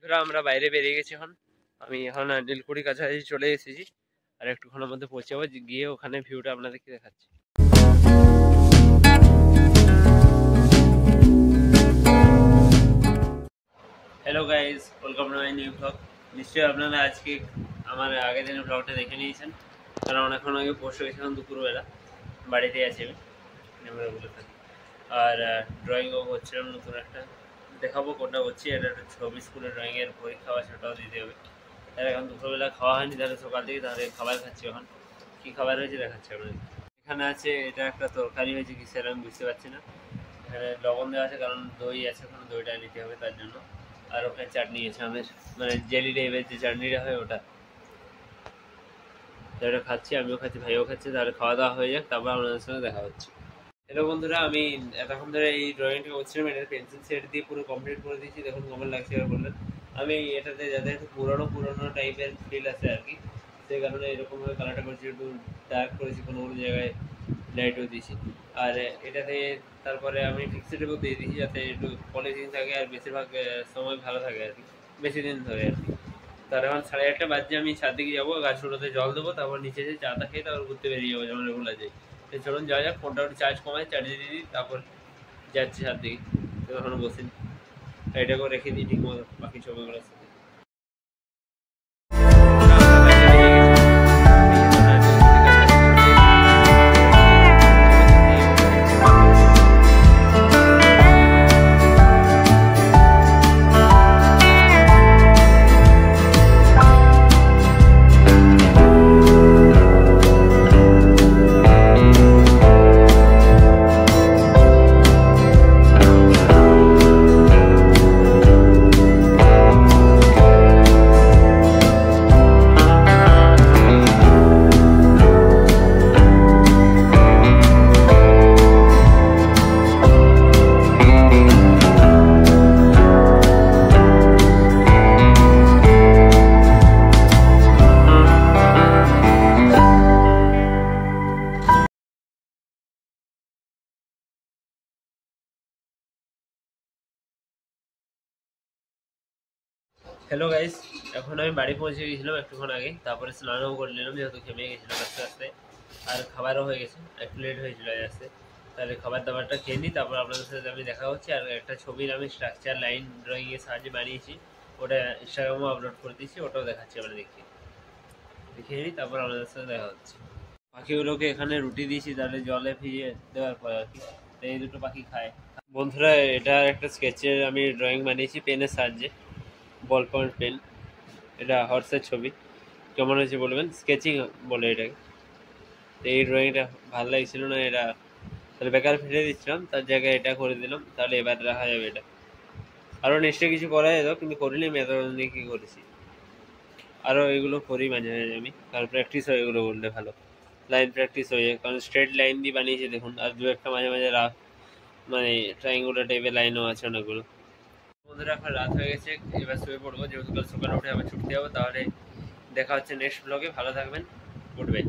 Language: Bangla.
ধরো আমরা বাইরে বেরিয়ে গেছি এখন। আমি এখন নীলকুড়ি কাছাকাছি চলে এসেছি, আর একটুক্ষণের মধ্যে পৌঁছে যাবো, গিয়ে ওখানে ভিউটা আপনাদেরকে দেখাচ্ছি। Hello guys, welcome to my new blog. নিশ্চয়ই আপনারা আজকে আমার আগের দিনের ব্লগটা দেখে নিয়েছেন, কারণ এখন আগে পৌঁছে গেছি, এখন দুপুরবেলা বাড়িতে আছি আমি, আমরা ওগুলো থাকি। আর ড্রয়িংও করছিলাম, নতুন একটা দেখাবো কোনটা করছি। এটা একটা ছবি, স্কুলের ড্রয়িংয়ের পরীক্ষা আছে, সেটাও দিতে হবে। তাহলে এখন দুপুরবেলা খাওয়া হয়নি, তাহলে সকাল থেকে তাহলে খাবার খাচ্ছি। এখন কী খাবার হয়েছে দেখাচ্ছি আপনাদের। এখানে আছে, এটা একটা তরকারি হয়েছে কিসের আমি বুঝতে পারছি না। এখানে লবণ দেওয়া আছে, কারণ দই আছে, ওখানে দইটা নিতে হবে তার জন্য। আর ওখানে চাটনি আছে আমের, মানে জেলি টাইপের যে চাটনিটা হয় ওটা। তো এটা খাচ্ছি, আমিও খাচ্ছি, ভাইও খাচ্ছে। তাহলে খাওয়া দাওয়া হয়ে যাক, তারপর আপনাদের সঙ্গে দেখা হচ্ছে। হ্যালো বন্ধুরা, আমি এতক্ষণ ধরে এই ড্রয়িংটা করছিলাম, এটা পেন্সিল সেট দিয়ে পুরো কমপ্লিট করে দিয়েছি। দেখুন কেমন লাগছে এবার বললেন। আমি এটাতে যাতে একটু পুরোনো পুরোনো টাইপের ফিল আছে আর কি, সেই কারণে এরকমভাবে কালারটা করেছি, একটু ডার্ক করেছি, কোনো কোনো জায়গায় লাইটও দিয়েছি। আর এটাতে তারপরে আমি ফিক্সেটেবল দিয়ে দিয়েছি, যাতে একটু পলিথিন থাকে আর বেশিরভাগ সময় ভালো থাকে আর কি, বেশি দিন ধরে আর কি। তার এখন 1:30 বাজছে, আমি ছাদ দিকে যাবো, গাছগুলোতে জল দেবো, তারপর নিচে যে চা টা খেয়ে তারপর ঘুরতে বেরিয়ে যাবো, যেমন রেগুলার যাই। চলুন যাওয়া যাক, ফোনটা একটু চার্জ কমাই, চার্জে দিয়ে দিই, তারপর যাচ্ছি ছাদ দিকে। তো এখনো বসিনি, এটাকেও রেখে দিই ঠিক মতো বাকি ছবিগুলোর সাথে। হ্যালো গাইস, এখন আমি বাড়ি পৌঁছে গেছিলাম একটুক্ষণ আগে, তারপরে স্নানও করে নিলাম যেহেতু ঘেমে গেছিলাম আস্তে আস্তে। আর খাবারও হয়ে গেছে, একটু লেট হয়েছিল আসতে। তাহলে খাবার দাবারটা খেয়ে নিই, তারপর আপনাদের সাথে আমি দেখা হচ্ছে। আর একটা ছবির আমি স্ট্রাকচার লাইন ড্রয়িংয়ের সাহায্যে বানিয়েছি, ওটা ইনস্টাগ্রামেও আপলোড করে দিয়েছি, ওটাও দেখাচ্ছি। আমরা দেখিয়ে নিই, তারপর আপনাদের সাথে দেখা হচ্ছে। পাখিগুলোকে এখানে রুটি দিয়েছি, তাহলে জলে ভিজিয়ে দেওয়ার পর আর কি, এই দুটো পাখি খায়। বন্ধুরা, এটা একটা স্কেচের আমি ড্রয়িং বানিয়েছি পেনের সাহায্যে, বল পয়েন্ট পেন। এটা হর্সের ছবি, কেমন হয়েছে বলবেন, স্কেচিং বলে এটাকে। তো এই ড্রয়িংটা ভালো লাগছিল না, এটা তাহলে বেকার ফেলে দিচ্ছিলাম, তার জায়গায় এটা করে দিলাম, তাহলে এবার রাখা যাবে এটা। আরও নেক্সটে কিছু করা যেত, কিন্তু করিনি আমি, এত নিয়ে কী করেছি। আরও এগুলো করি মাঝে মাঝে আমি, কারণ প্র্যাকটিস হয় এগুলো বললে ভালো, লাইন প্র্যাকটিস হয়ে যায়, কারণ স্ট্রেট লাইন দিয়ে বানিয়েছি দেখুন। আর দু একটা মাঝে মাঝে মানে ট্রাইঙ্গুলার টাইপের লাইনও আছে অনেকগুলো। বন্ধুরা, এখন রাত হয়ে গেছে, এবার শুয়ে পড়বো, যেহেতু কাল সকালে উঠে আবার ছুটতে যাবো। তাহলে দেখা হচ্ছে নেক্সট ব্লগে, ভালো থাকবেন, গুড বাই।